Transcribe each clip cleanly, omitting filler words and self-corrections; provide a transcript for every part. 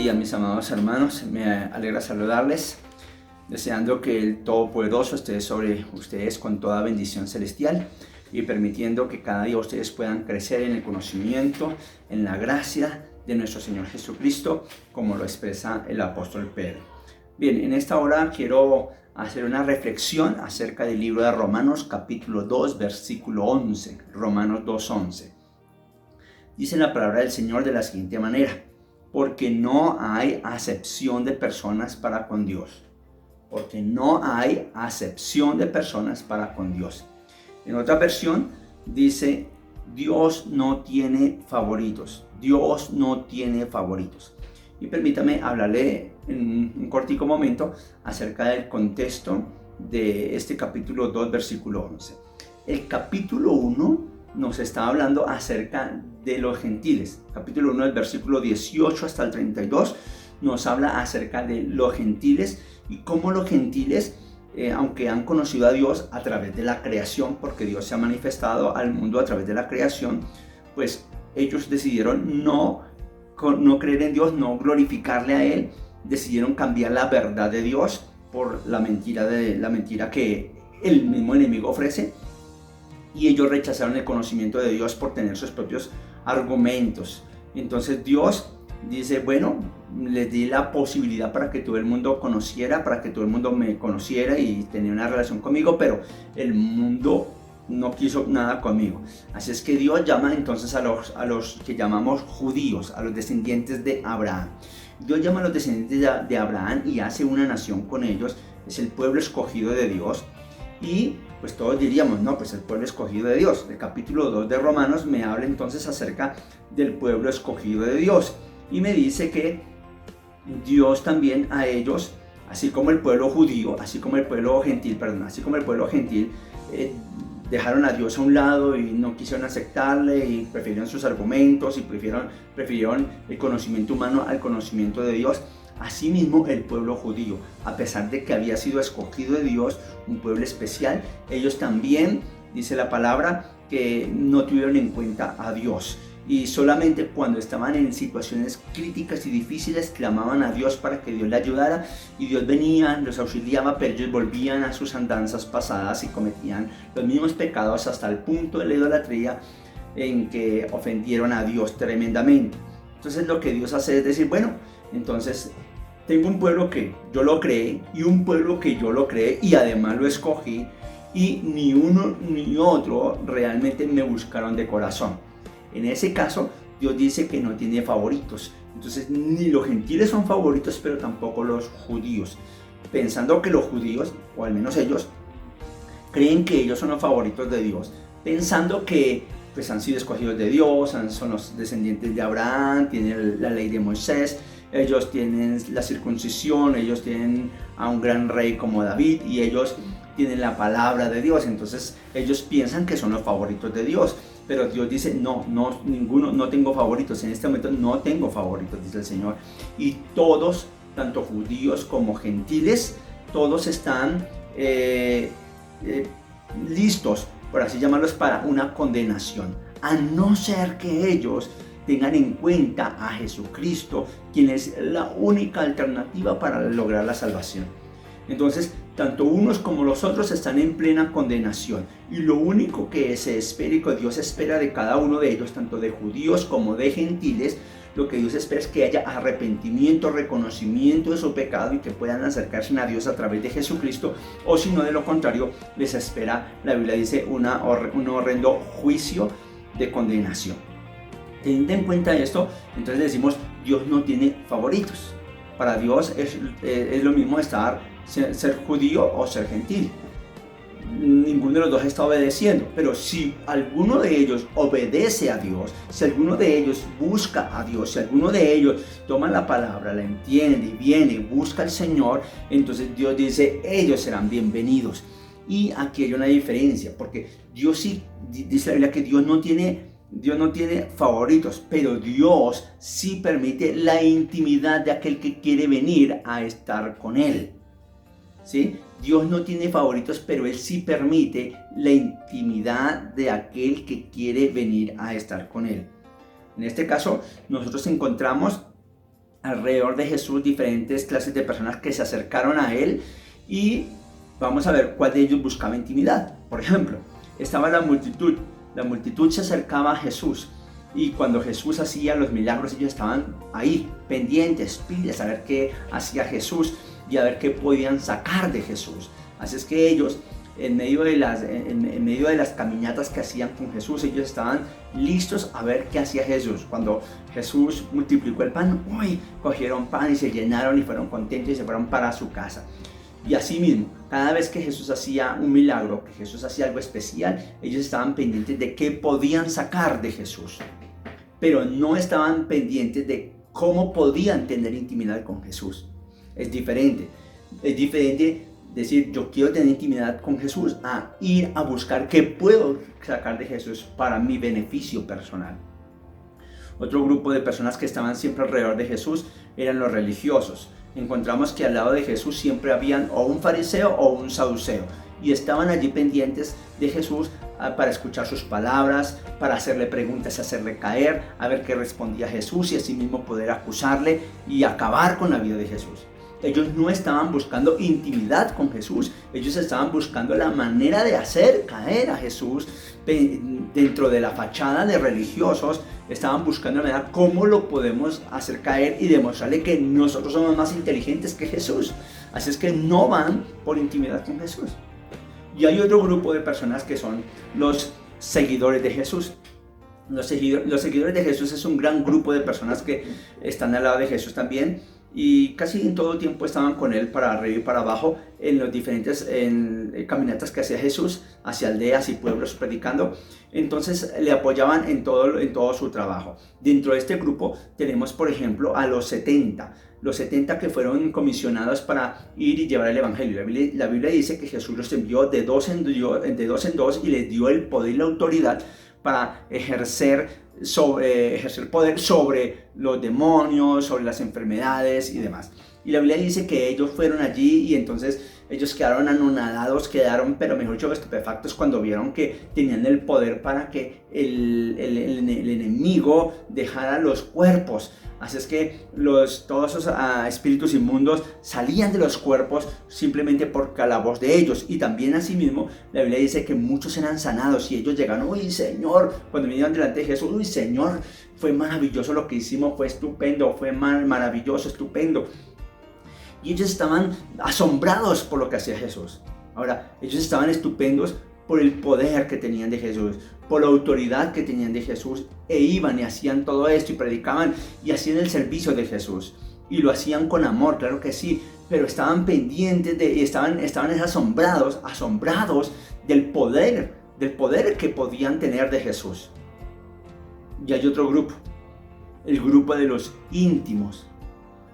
día, mis amados hermanos. Me alegra saludarles, deseando que el Todopoderoso esté sobre ustedes con toda bendición celestial y permitiendo que cada día ustedes puedan crecer en el conocimiento, en la gracia de nuestro Señor Jesucristo, como lo expresa el apóstol Pedro. Bien, en esta hora quiero hacer una reflexión acerca del libro de Romanos, capítulo 2, versículo 11. Romanos 2:11. Dice la palabra del Señor de la siguiente manera: porque no hay acepción de personas para con Dios. Porque no hay acepción de personas para con Dios. En otra versión dice: Dios no tiene favoritos. Dios no tiene favoritos. Y permítame hablarle en un cortico momento acerca del contexto de este capítulo 2, versículo 11. El capítulo 1 nos está hablando acerca de los gentiles. Capítulo 1 del versículo 18 hasta el 32 nos habla acerca de los gentiles y cómo los gentiles, aunque han conocido a Dios a través de la creación, porque Dios se ha manifestado al mundo a través de la creación, pues ellos decidieron no creer en Dios, no glorificarle a Él, decidieron cambiar la verdad de Dios por la mentira que el mismo enemigo ofrece. Y ellos rechazaron el conocimiento de Dios por tener sus propios argumentos. Entonces Dios dice: bueno, les di la posibilidad para que todo el mundo conociera, para que todo el mundo me conociera y tenía una relación conmigo, pero el mundo no quiso nada conmigo. Así es que Dios llama entonces a los que llamamos judíos, a los descendientes de Abraham. Dios llama a los descendientes de Abraham y hace una nación con ellos. Es el pueblo escogido de Dios. Y pues todos diríamos: no, pues el pueblo escogido de Dios. El capítulo 2 de Romanos me habla entonces acerca del pueblo escogido de Dios. Y me dice que Dios también a ellos, así como el pueblo judío, así como el pueblo gentil, dejaron a Dios a un lado y no quisieron aceptarle y prefirieron sus argumentos y prefirieron el conocimiento humano al conocimiento de Dios. Asimismo, el pueblo judío, a pesar de que había sido escogido de Dios, un pueblo especial, ellos también, dice la palabra, que no tuvieron en cuenta a Dios. Y solamente cuando estaban en situaciones críticas y difíciles clamaban a Dios para que Dios les ayudara, y Dios venía, los auxiliaba, pero ellos volvían a sus andanzas pasadas y cometían los mismos pecados hasta el punto de la idolatría, en que ofendieron a Dios tremendamente. Entonces lo que Dios hace es decir: bueno, entonces tengo un pueblo que yo lo creé y un pueblo que yo lo creé y además lo escogí, y ni uno ni otro realmente me buscaron de corazón. En ese caso, Dios dice que no tiene favoritos. Entonces ni los gentiles son favoritos, pero tampoco los judíos. Pensando que los judíos, o al menos ellos, creen que ellos son los favoritos de Dios. Pensando que pues han sido escogidos de Dios, son los descendientes de Abraham, tienen la ley de Moisés, ellos tienen la circuncisión, ellos tienen a un gran rey como David y ellos tienen la palabra de Dios. Entonces ellos piensan que son los favoritos de Dios, pero Dios dice: no, ninguno, no tengo favoritos, en este momento no tengo favoritos, dice el Señor. Y todos, tanto judíos como gentiles, todos están listos, por así llamarlos, para una condenación, a no ser que ellos tengan en cuenta a Jesucristo, quien es la única alternativa para lograr la salvación. Entonces, tanto unos como los otros están en plena condenación, y lo único que se espera y que Dios espera de cada uno de ellos, tanto de judíos como de gentiles, lo que Dios espera es que haya arrepentimiento, reconocimiento de su pecado y que puedan acercarse a Dios a través de Jesucristo, o si no, de lo contrario, les espera, la Biblia dice, un horrendo juicio de condenación. Teniendo en cuenta esto, entonces decimos: Dios no tiene favoritos. Para Dios es lo mismo ser judío o ser gentil. Ninguno de los dos está obedeciendo, pero si alguno de ellos obedece a Dios, si alguno de ellos busca a Dios, si alguno de ellos toma la palabra, la entiende y viene, busca al Señor, entonces Dios dice: ellos serán bienvenidos. Y aquí hay una diferencia, porque Dios sí, dice la Biblia que Dios no tiene favoritos, pero Dios sí permite la intimidad de aquel que quiere venir a estar con Él. ¿Sí? Dios no tiene favoritos, pero Él sí permite la intimidad de aquel que quiere venir a estar con Él. En este caso, nosotros encontramos alrededor de Jesús diferentes clases de personas que se acercaron a él y vamos a ver cuál de ellos buscaba intimidad. Por ejemplo, estaba la multitud se acercaba a Jesús y cuando Jesús hacía los milagros ellos estaban ahí pendientes, pilas a ver qué hacía Jesús y a ver qué podían sacar de Jesús. Así es que ellos en medio de las caminatas que hacían con Jesús, ellos estaban listos a ver qué hacía Jesús. Cuando Jesús multiplicó el pan, cogieron pan y se llenaron y fueron contentos y se fueron para su casa. Y así mismo, cada vez que Jesús hacía un milagro, que Jesús hacía algo especial, ellos estaban pendientes de qué podían sacar de Jesús, pero no estaban pendientes de cómo podían tener intimidad con Jesús. Es diferente decir yo quiero tener intimidad con Jesús a ir a buscar qué puedo sacar de Jesús para mi beneficio personal. Otro grupo de personas que estaban siempre alrededor de Jesús eran los religiosos. Encontramos que al lado de Jesús siempre habían o un fariseo o un saduceo y estaban allí pendientes de Jesús para escuchar sus palabras, para hacerle preguntas, hacerle caer, a ver qué respondía Jesús y así mismo poder acusarle y acabar con la vida de Jesús. Ellos no estaban buscando intimidad con Jesús, ellos estaban buscando la manera de hacer caer a Jesús dentro de la fachada de religiosos. Estaban buscando la manera cómo lo podemos hacer caer y demostrarle que nosotros somos más inteligentes que Jesús. Así es que no van por intimidad con Jesús. Y hay otro grupo de personas que son los seguidores de Jesús. Los seguidores de Jesús es un gran grupo de personas que están al lado de Jesús también y casi en todo tiempo estaban con él para arriba y para abajo en los diferentes caminatas que hacía Jesús hacia aldeas y pueblos predicando. Entonces le apoyaban en todo su trabajo. Dentro de este grupo tenemos por ejemplo a los 70 que fueron comisionados para ir y llevar el evangelio. La Biblia dice que Jesús los envió de dos en dos y les dio el poder y la autoridad para ejercer poder sobre los demonios, sobre las enfermedades y demás. Y la Biblia dice que ellos fueron allí y entonces ellos quedaron anonadados, pero mejor dicho estupefactos cuando vieron que tenían el poder para que el enemigo dejara los cuerpos. Así es que todos esos espíritus inmundos salían de los cuerpos simplemente por la voz de ellos. Y también asimismo la Biblia dice que muchos eran sanados y ellos llegaron, uy Señor, cuando vinieron delante de Jesús, uy Señor, fue maravilloso lo que hicimos, fue estupendo, fue maravilloso, estupendo. Y ellos estaban asombrados por lo que hacía Jesús. Ahora, ellos estaban estupendos por el poder que tenían de Jesús, por la autoridad que tenían de Jesús, e iban y hacían todo esto y predicaban y hacían el servicio de Jesús. Y lo hacían con amor, claro que sí, pero estaban pendientes y estaban asombrados del poder que podían tener de Jesús. Y hay otro grupo, el grupo de los íntimos.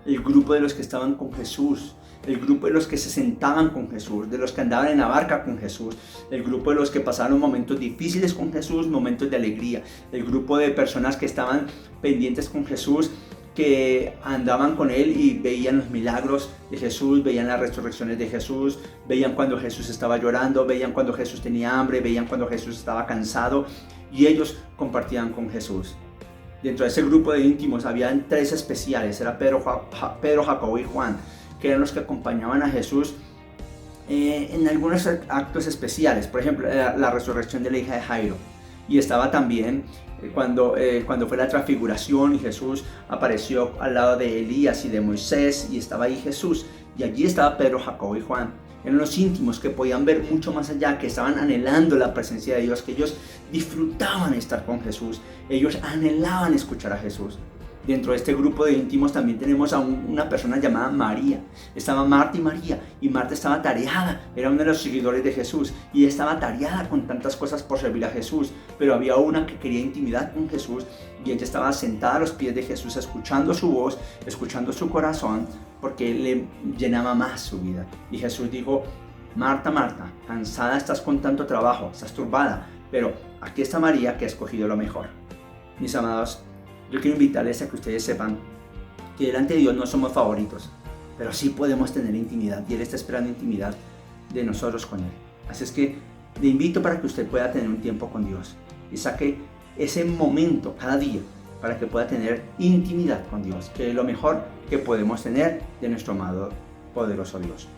El grupo de los que estaban con Jesús, el grupo de los que se sentaban con Jesús, de los que andaban en la barca con Jesús, el grupo de los que pasaron momentos difíciles con Jesús, momentos de alegría, el grupo de personas que estaban pendientes con Jesús, que andaban con él y veían los milagros de Jesús, veían las resurrecciones de Jesús, veían cuando Jesús estaba llorando, veían cuando Jesús tenía hambre, veían cuando Jesús estaba cansado y ellos compartían con Jesús. Dentro de ese grupo de íntimos habían tres especiales, era Pedro, Jacobo y Juan, que eran los que acompañaban a Jesús en algunos actos especiales. Por ejemplo, la resurrección de la hija de Jairo. Y estaba también cuando fue la transfiguración y Jesús apareció al lado de Elías y de Moisés y estaba ahí Jesús. Y allí estaba Pedro, Jacobo y Juan. Eran los íntimos que podían ver mucho más allá, que estaban anhelando la presencia de Dios, que ellos disfrutaban estar con Jesús, ellos anhelaban escuchar a Jesús. Dentro de este grupo de íntimos también tenemos a una persona llamada María. Estaba Marta y María, y Marta estaba tareada, era uno de los seguidores de Jesús, y estaba tareada con tantas cosas por servir a Jesús, pero había una que quería intimidad con Jesús, y ella estaba sentada a los pies de Jesús, escuchando su voz, escuchando su corazón, porque le llenaba más su vida. Y Jesús dijo, Marta, Marta, cansada estás con tanto trabajo, estás turbada, pero aquí está María que ha escogido lo mejor. Mis amados, yo quiero invitarles a que ustedes sepan que delante de Dios no somos favoritos, pero sí podemos tener intimidad y Él está esperando intimidad de nosotros con Él. Así es que le invito para que usted pueda tener un tiempo con Dios y saque ese momento cada día para que pueda tener intimidad con Dios, que es lo mejor que podemos tener de nuestro amado, poderoso Dios.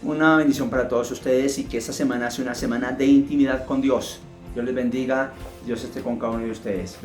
Una bendición para todos ustedes y que esta semana sea una semana de intimidad con Dios. Dios les bendiga, Dios esté con cada uno de ustedes.